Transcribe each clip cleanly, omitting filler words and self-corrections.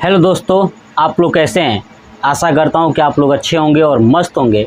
Hello दोस्तों, आप लोग कैसे हैं। आशा करता हूं कि आप लोग अच्छे होंगे और मस्त होंगे।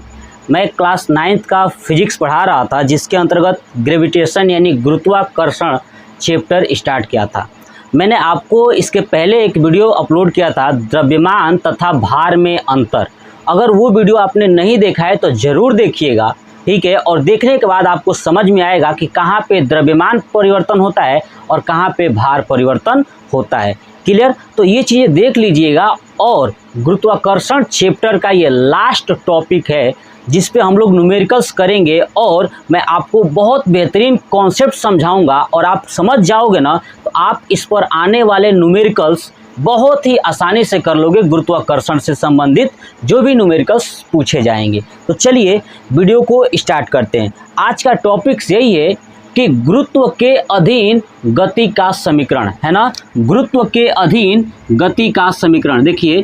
मैं क्लास 9th का फिजिक्स पढ़ा रहा था, जिसके अंतर्गत ग्रेविटेशन यानी गुरुत्वाकर्षण चैप्टर स्टार्ट किया था। मैंने आपको इसके पहले एक वीडियो अपलोड किया था, द्रव्यमान तथा भार में अंतर। अगर वो वीडियो आपने नहीं देखा है तो ज़रूर देखिएगा, ठीक है। और देखने के बाद आपको समझ में आएगा कि कहाँ पे द्रव्यमान परिवर्तन होता है और कहाँ पे भार परिवर्तन होता है। क्लियर। तो ये चीज़ें देख लीजिएगा। और गुरुत्वाकर्षण चैप्टर का ये लास्ट टॉपिक है, जिस पे हम लोग न्यूमेरिकल्स करेंगे और मैं आपको बहुत बेहतरीन कॉन्सेप्ट समझाऊंगा और आप समझ जाओगे ना, तो आप इस पर आने वाले न्यूमेरिकल्स बहुत ही आसानी से कर लोगे। गुरुत्वाकर्षण से संबंधित जो भी न्यूमेरिकल्स पूछे जाएंगे। तो चलिए वीडियो को स्टार्ट करते हैं। आज का टॉपिक यही है कि गुरुत्व के अधीन गति का समीकरण, है ना। गुरुत्व के अधीन गति का समीकरण। देखिए,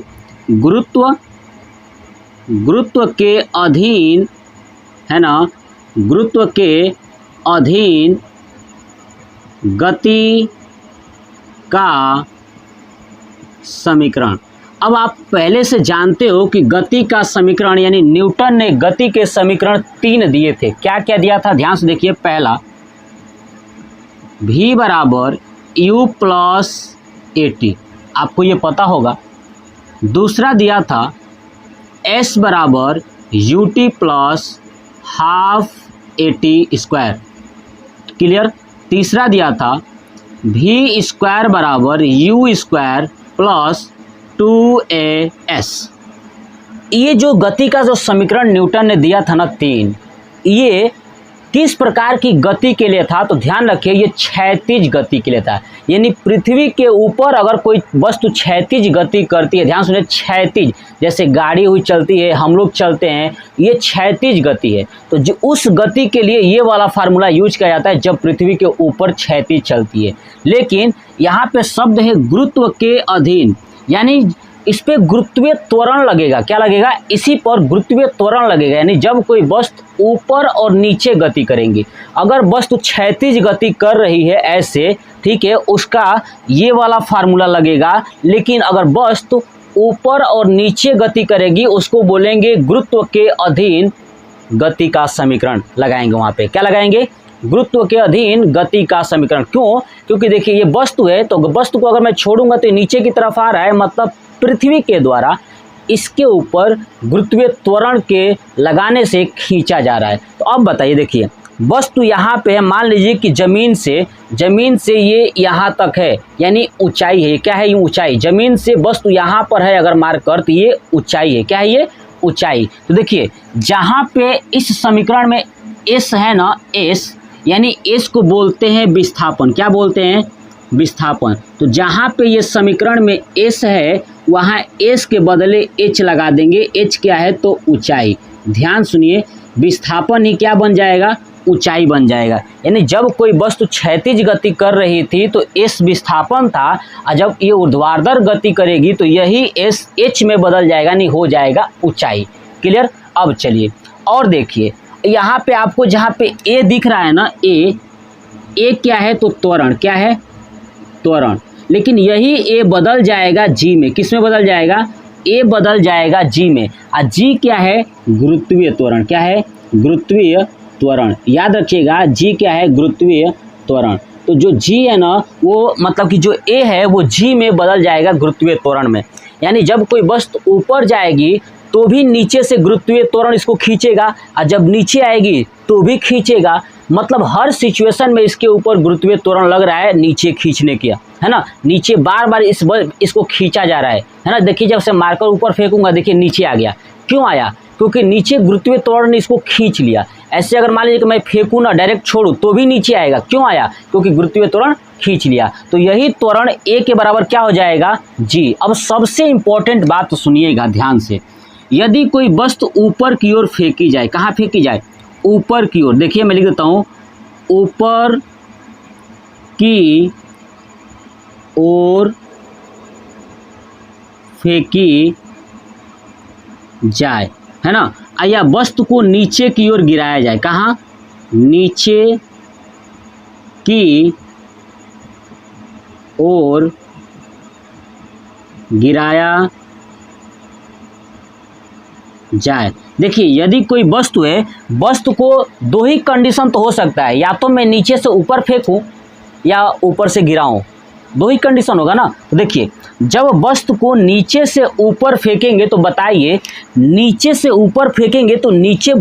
गुरुत्व के अधीन, है ना, गुरुत्व के अधीन गति का समीकरण। अब आप पहले से जानते हो कि गति का समीकरण यानी न्यूटन ने गति के समीकरण 3 दिए थे। क्या क्या दिया था, ध्यान से देखिए। पहला, v बराबर u प्लस AT, आपको ये पता होगा। दूसरा दिया था s बराबर ut plus half AT square. Clear. तीसरा दिया था v स्क्वायर बराबर u स्क्वायर प्लस 2as। ये जो गति का जो समीकरण न्यूटन ने दिया था ना 3, ये किस प्रकार की गति के लिए था, तो ध्यान रखिए ये क्षैतिज गति के लिए था। यानी पृथ्वी के ऊपर अगर कोई वस्तु क्षैतिज गति करती है, ध्यान सुनिए, क्षैतिज, जैसे गाड़ी हुई चलती है, हम लोग चलते हैं, ये क्षैतिज गति है। तो जो उस गति के लिए ये वाला फार्मूला यूज किया जाता है जब पृथ्वी के ऊपर क्षैतिज चलती है। लेकिन यहाँ पे शब्द है गुरुत्व के अधीन, यानी इस पे गुरुत्वीय त्वरण लगेगा। क्या लगेगा, इसी पर गुरुत्वीय त्वरण लगेगा। यानी जब कोई वस्तु ऊपर और नीचे गति करेंगी, अगर वस्तु क्षैतिज गति कर रही है ऐसे, ठीक है, उसका ये वाला फार्मूला लगेगा। लेकिन अगर वस्तु ऊपर और नीचे गति करेगी, उसको बोलेंगे गुरुत्व के अधीन गति का समीकरण लगाएंगे। वहाँ पे क्या लगाएंगे, गुरुत्व के अधीन गति का समीकरण। क्यों, क्योंकि देखिए ये वस्तु है, तो वस्तु को अगर मैं छोड़ूंगा तो नीचे की तरफ आ रहा है, मतलब पृथ्वी के द्वारा इसके ऊपर गुरुत्वीय त्वरण के लगाने से खींचा जा रहा है। तो अब बताइए, देखिए वस्तु यहाँ पे है, मान लीजिए कि जमीन से ये यहाँ तक है, यानी ऊंचाई है। क्या है, ये ऊंचाई। जमीन से वस्तु यहाँ पर है अगर मार्कर, तो ये ऊंचाई है। क्या है, ये ऊंचाई। तो देखिए जहाँ पे इस समीकरण में एस है ना, एस, यानी एस को बोलते हैं विस्थापन। क्या बोलते हैं, विस्थापन। तो जहाँ पे ये समीकरण में एस है, वहाँ एस के बदले एच लगा देंगे। एच क्या है, तो ऊंचाई। ध्यान सुनिए, विस्थापन ही क्या बन जाएगा, ऊंचाई बन जाएगा। यानी जब कोई वस्तु क्षैतिज गति कर रही थी तो एस विस्थापन था, और जब ये ऊर्ध्वाधर गति करेगी तो यही एस एच में बदल जाएगा, नहीं हो जाएगा ऊंचाई। क्लियर। अब चलिए और देखिए, यहाँ पे आपको जहाँ पे ए दिख रहा है ना, ए क्या है, तो त्वरण। क्या है, त्वरण। लेकिन यही ए बदल जाएगा जी में। किस में बदल जाएगा, ए बदल जाएगा जी में। और जी क्या है, गुरुत्वीय त्वरण। क्या है, गुरुत्वीय त्वरण। याद रखिएगा, जी क्या है, गुरुत्वीय त्वरण। तो जो जी है ना, वो मतलब कि जो ए है वो जी में बदल जाएगा गुरुत्वीय त्वरण में। यानी जब कोई वस्तु ऊपर जाएगी तो भी नीचे से गुरुत्वीय त्वरण इसको खींचेगा, और जब नीचे आएगी तो भी खींचेगा। मतलब हर सिचुएशन में इसके ऊपर गुरुत्वीय त्वरण लग रहा है नीचे खींचने का, है ना। नीचे बार बार इसको खींचा जा रहा है ना। देखिए जब से मार्कर ऊपर फेंकूंगा, देखिए नीचे आ गया। क्यों आया, क्योंकि नीचे गुरुत्वीय त्वरण ने इसको खींच लिया। ऐसे अगर मान लीजिए कि मैं फेंकूँ ना, डायरेक्ट छोड़ूँ, तो भी नीचे आएगा। क्यों आया, क्योंकि गुरुत्वीय त्वरण खींच लिया। तो यही त्वरण ए के बराबर क्या हो जाएगा, जी। अब सबसे इंपॉर्टेंट बात तो सुनिएगा ध्यान से। यदि कोई वस्तु ऊपर की ओर फेंकी जाए, कहाँ फेंकी जाए, ऊपर की ओर। देखिए मैं लिख देता हूँ, ऊपर की ओर फेंकी जाए, है ना। या वस्तु को नीचे की ओर गिराया जाए। कहाँ, नीचे की ओर गिराया जाए। देखिए यदि कोई वस्तु है, वस्तु को दो ही कंडीशन तो हो सकता है, या तो मैं नीचे से ऊपर फेंकूं या ऊपर से गिराऊं, दो ही कंडीशन होगा ना। तो देखिए जब वस्तु को नीचे से ऊपर फेंकेंगे तो बताइए, नीचे से ऊपर फेंकेंगे तो नीचे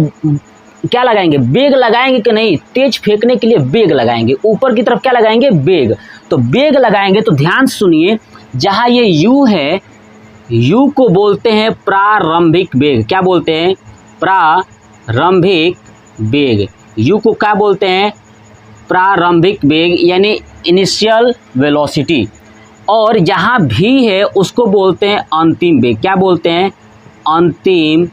क्या लगाएंगे, बेग लगाएंगे कि नहीं, तेज फेंकने के लिए बेग लगाएंगे, ऊपर की तरफ क्या लगाएंगे, बेग। तो बेग लगाएंगे तो ध्यान सुनिए, जहाँ ये यू है, यू को बोलते हैं प्रारंभिक वेग। क्या बोलते हैं, प्रारंभिक वेग। यू को क्या बोलते हैं, प्रारंभिक वेग यानी इनिशियल वेलोसिटी। और जहाँ भी है उसको बोलते हैं अंतिम वेग। क्या बोलते हैं, अंतिम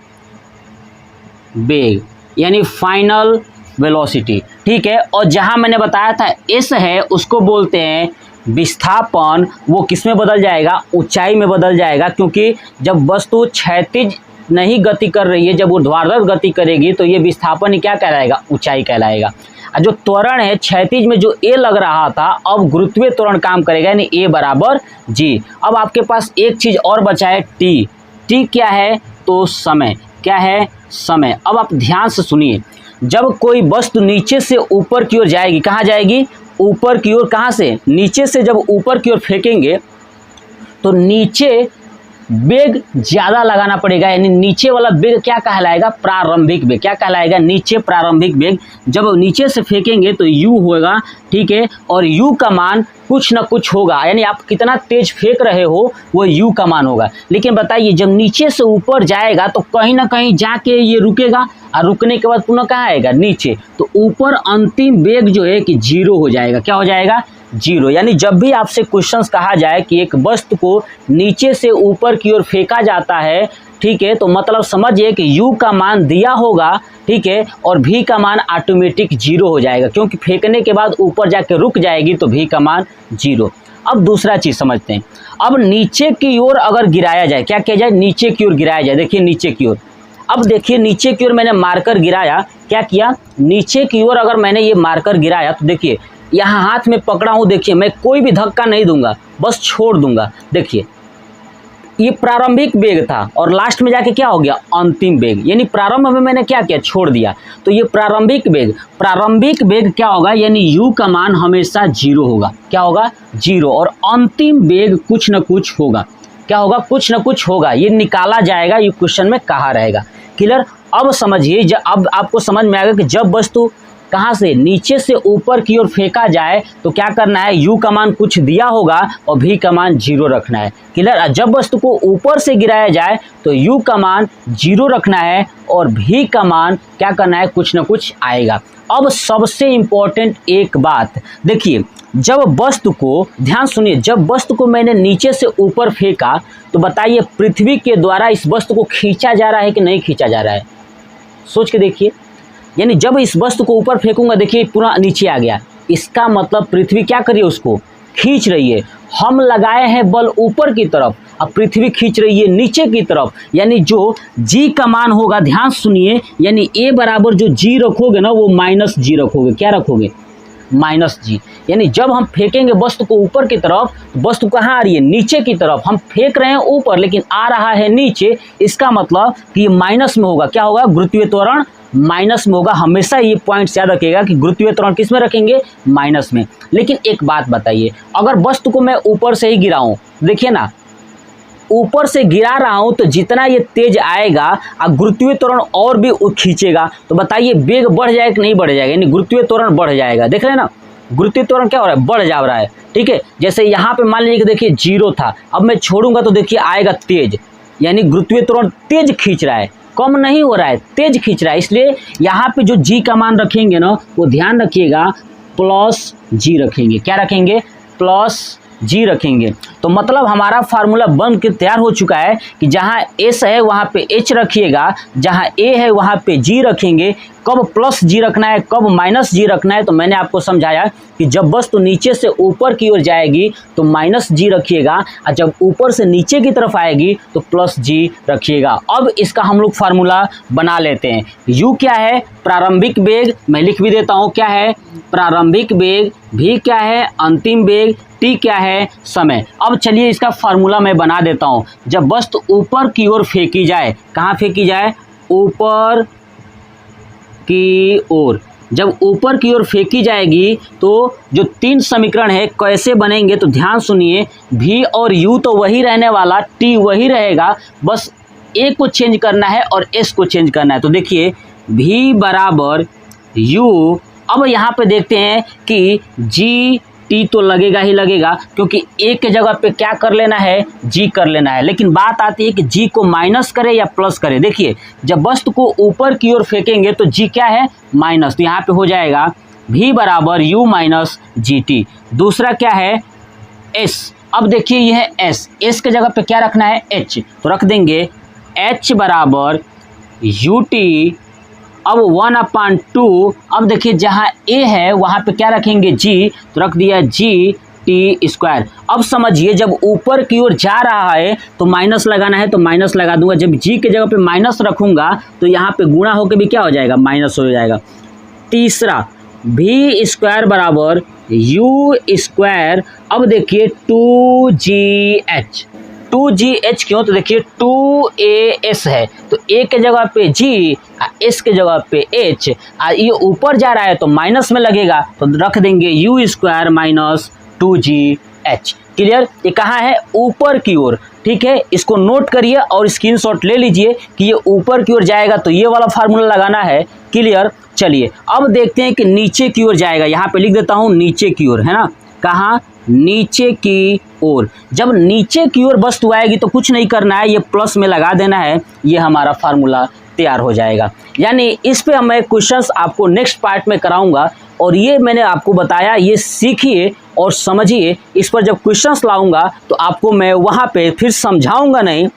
वेग यानी फाइनल वेलोसिटी। ठीक है, और जहाँ मैंने बताया था एस है उसको बोलते हैं विस्थापन। वो किस में बदल जाएगा, ऊंचाई में बदल जाएगा, क्योंकि जब वस्तु क्षैतिज नहीं गति कर रही है, जब ऊर्ध्वाधर गति करेगी तो ये विस्थापन ही क्या कहलाएगा, ऊंचाई कहलाएगा। और जो त्वरण है क्षैतिज में जो ए लग रहा था, अब गुरुत्वीय त्वरण काम करेगा यानी ए बराबर जी। अब आपके पास एक चीज़ और बचा है टी। टी क्या है, तो समय। क्या है, समय। अब आप ध्यान से सुनिए, जब कोई वस्तु नीचे से ऊपर की ओर जाएगी, कहाँ जाएगी, ऊपर की ओर। कहाँ से, नीचे से जब ऊपर की ओर फेंकेंगे तो नीचे वेग ज़्यादा लगाना पड़ेगा, यानी नीचे वाला वेग क्या कहलाएगा, प्रारंभिक वेग। क्या कहलाएगा, नीचे प्रारंभिक वेग। जब नीचे से फेंकेंगे तो u होगा, ठीक है, और u का मान कुछ ना कुछ होगा, यानी आप कितना तेज फेंक रहे हो वो u का मान होगा। लेकिन बताइए जब नीचे से ऊपर जाएगा तो कहीं ना कहीं जाके ये रुकेगा, और रुकने के बाद पुनः कहाँ आएगा, नीचे। तो ऊपर अंतिम वेग जो है कि 0 हो जाएगा। क्या हो जाएगा, 0। यानी जब भी आपसे क्वेश्चंस कहा जाए कि एक वस्तु को नीचे से ऊपर की ओर फेंका जाता है, ठीक है, तो मतलब समझिए कि u का मान दिया होगा, ठीक है, और v का मान ऑटोमेटिक 0 हो जाएगा, क्योंकि फेंकने के बाद ऊपर जाके रुक जाएगी तो v का मान 0। अब दूसरा चीज़ समझते हैं। अब नीचे की ओर अगर गिराया जाए, क्या किया जाए, नीचे की ओर गिराया जाए। देखिए नीचे की ओर, अब देखिए नीचे की ओर मैंने मार्कर गिराया, क्या किया, नीचे की ओर अगर मैंने ये मार्कर गिराया तो देखिए यहाँ हाथ में पकड़ा हूँ, देखिए मैं कोई भी धक्का नहीं दूंगा, बस छोड़ दूंगा। देखिए ये प्रारंभिक वेग था और लास्ट में जाके क्या हो गया, अंतिम वेग। यानी प्रारंभ में मैंने क्या किया, छोड़ दिया। तो ये प्रारंभिक वेग क्या होगा, यानी u का मान हमेशा 0 होगा। क्या होगा, 0। और अंतिम वेग कुछ न कुछ होगा। क्या होगा, कुछ न कुछ होगा। ये निकाला जाएगा, ये क्वेश्चन में कहा रहेगा। क्लियर। अब समझिए, अब आपको समझ में आएगा कि जब वस्तु कहाँ से, नीचे से ऊपर की ओर फेंका जाए तो क्या करना है, u का मान कुछ दिया होगा और v का मान 0 रखना है। क्लियर। जब वस्तु को ऊपर से गिराया जाए तो u का मान 0 रखना है और v का मान क्या करना है, कुछ न कुछ आएगा। अब सबसे इम्पोर्टेंट एक बात देखिए, जब वस्तु को, ध्यान सुनिए, जब वस्तु को मैंने नीचे से ऊपर फेंका तो बताइए पृथ्वी के द्वारा इस वस्तु को खींचा जा रहा है कि नहीं खींचा जा रहा है, सोच के देखिए। यानी जब इस वस्तु को ऊपर फेंकूंगा, देखिए पूरा नीचे आ गया, इसका मतलब पृथ्वी क्या करिए, उसको खींच रही है। हम लगाए हैं बल ऊपर की तरफ, अब पृथ्वी खींच रही है नीचे की तरफ। यानी जो g का मान होगा, ध्यान सुनिए, यानी a बराबर जो g रखोगे ना, वो -g रखोगे। क्या रखोगे, -g। यानी जब हम फेंकेंगे वस्तु को ऊपर की तरफ, वस्तु कहाँ आ रही है, नीचे की तरफ। हम फेंक रहे हैं ऊपर लेकिन आ रहा है नीचे, इसका मतलब कि ये माइनस में होगा। क्या होगा, गुरुत्वीय त्वरण माइनस में होगा। हमेशा ये पॉइंट याद रखिएगा कि गुरुत्वीय त्वरण किस में रखेंगे, माइनस में। लेकिन एक बात बताइए, अगर वस्तु को मैं ऊपर से ही गिराऊं, देखिए ना, ऊपर से गिरा रहा हूं तो जितना ये तेज आएगा और गुरुत्वीय त्वरण और भी खींचेगा, तो बताइए वेग बढ़ जाएगा कि नहीं बढ़ जाएगा, यानी गुरुत्वीय त्वरण बढ़ जाएगा। देख रहे हैं ना, गुरुत्वीय त्वरण क्या हो रहा है, बढ़ जा रहा है। ठीक है, जैसे यहाँ पे मान लीजिए कि देखिए 0 था, अब मैं छोड़ूंगा तो देखिए आएगा तेज, यानी गुरुत्वीय त्वरण तेज खींच रहा है, कम नहीं हो रहा है, तेज खींच रहा है। इसलिए यहाँ पे जो g का मान रखेंगे ना, वो ध्यान रखिएगा +g रखेंगे। क्या रखेंगे, +g रखेंगे। तो मतलब हमारा फार्मूला बन के तैयार हो चुका है कि जहाँ s है वहाँ पे h रखिएगा, जहाँ a है वहाँ पे g रखेंगे। कब +g रखना है, कब -g रखना है, तो मैंने आपको समझाया कि जब वस्तु नीचे से ऊपर की ओर जाएगी तो -g रखिएगा, और जब ऊपर से नीचे की तरफ आएगी तो +g रखिएगा। अब इसका हम लोग फार्मूला बना लेते हैं। u क्या है, प्रारंभिक वेग, मैं लिख भी देता हूँ, क्या है प्रारंभिक वेग, v क्या है अंतिम वेग, टी क्या है, समय। अब चलिए इसका फार्मूला मैं बना देता हूँ। जब वस्तु ऊपर की ओर फेंकी जाए, कहाँ फेंकी जाए, ऊपर की ओर। जब ऊपर की ओर फेंकी जाएगी तो जो 3 समीकरण है कैसे बनेंगे, तो ध्यान सुनिए। v और u तो वही रहने वाला, t वही रहेगा, बस a को चेंज करना है और s को चेंज करना है। तो देखिए v बराबर u, अब यहाँ पे देखते हैं कि g टी तो लगेगा ही लगेगा, क्योंकि ए के जगह पे क्या कर लेना है, जी कर लेना है। लेकिन बात आती है कि जी को माइनस करे या प्लस करे। देखिए जब वस्तु को ऊपर की ओर फेंकेंगे तो जी क्या है, माइनस, तो यहाँ पे हो जाएगा v बराबर u माइनस जी टी। दूसरा क्या है, s। अब देखिए ये है s के जगह पे क्या रखना है, h, तो रख देंगे h बराबर यू टी। अब 1/2, अब देखिए जहाँ a है वहाँ पे क्या रखेंगे, g, तो रख दिया g टी स्क्वायर। अब समझिए जब ऊपर की ओर जा रहा है तो माइनस लगाना है, तो माइनस लगा दूंगा। जब g के जगह पे माइनस रखूंगा तो यहाँ पे गुणा होकर भी क्या हो जाएगा, माइनस हो जाएगा। तीसरा v स्क्वायर बराबर u स्क्वायर। अब देखिए 2gh, 2gh क्यों, तो देखिए 2as है, तो a के जगह पे g, s के जगह पे h, ये ऊपर जा रहा है तो माइनस में लगेगा, तो रख देंगे u square minus 2gh। Clear, ये कहाँ है, ऊपर की ओर। ठीक है, इसको नोट करिए और स्क्रीनशॉट ले लीजिए कि ये ऊपर की ओर जाएगा तो ये वाला फार्मूला लगाना है। क्लियर, चलिए अब देखते हैं कि नीचे की ओर जाएगा। यहाँ पे लिख देता हूँ नीचे की ओर, है ना, कहाँ, नीचे की ओर। जब नीचे की ओर वस्तु आएगी तो कुछ नहीं करना है, ये प्लस में लगा देना है, ये हमारा फार्मूला तैयार हो जाएगा। यानी इस पे मैं क्वेश्चंस आपको नेक्स्ट पार्ट में कराऊंगा, और ये मैंने आपको बताया, ये सीखिए और समझिए। इस पर जब क्वेश्चंस लाऊंगा तो आपको मैं वहाँ पे फिर समझाऊंगा नहीं,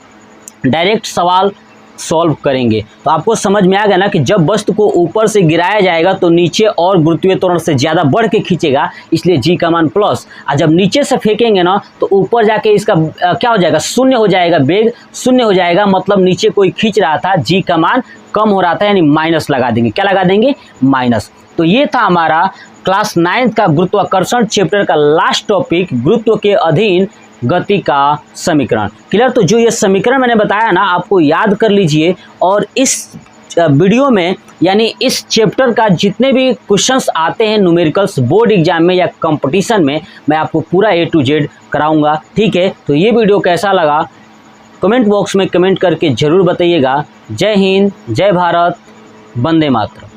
डायरेक्ट सवाल सॉल्व करेंगे। तो आपको समझ में आ गया ना कि जब वस्तु को ऊपर से गिराया जाएगा तो नीचे और गुरुत्वीय त्वरण से ज़्यादा बढ़ के खींचेगा, इसलिए जी का मान प्लस। और जब नीचे से फेंकेंगे ना तो ऊपर जाके इसका क्या हो जाएगा, शून्य हो जाएगा, वेग शून्य हो जाएगा, मतलब नीचे कोई खींच रहा था, जी का मान कम हो रहा था, यानी माइनस लगा देंगे। क्या लगा देंगे, माइनस। तो ये था हमारा क्लास 9 का गुरुत्वाकर्षण चैप्टर का लास्ट टॉपिक, गुरुत्व के अधीन गति का समीकरण। क्लियर, तो जो ये समीकरण मैंने बताया ना, आपको याद कर लीजिए, और इस वीडियो में यानी इस चैप्टर का जितने भी क्वेश्चंस आते हैं न्यूमेरिकल्स बोर्ड एग्जाम में या कंपटीशन में, मैं आपको पूरा A to Z कराऊंगा। ठीक है, तो ये वीडियो कैसा लगा कमेंट बॉक्स में कमेंट करके ज़रूर बताइएगा। जय हिंद, जय भारत, वंदे मातरम।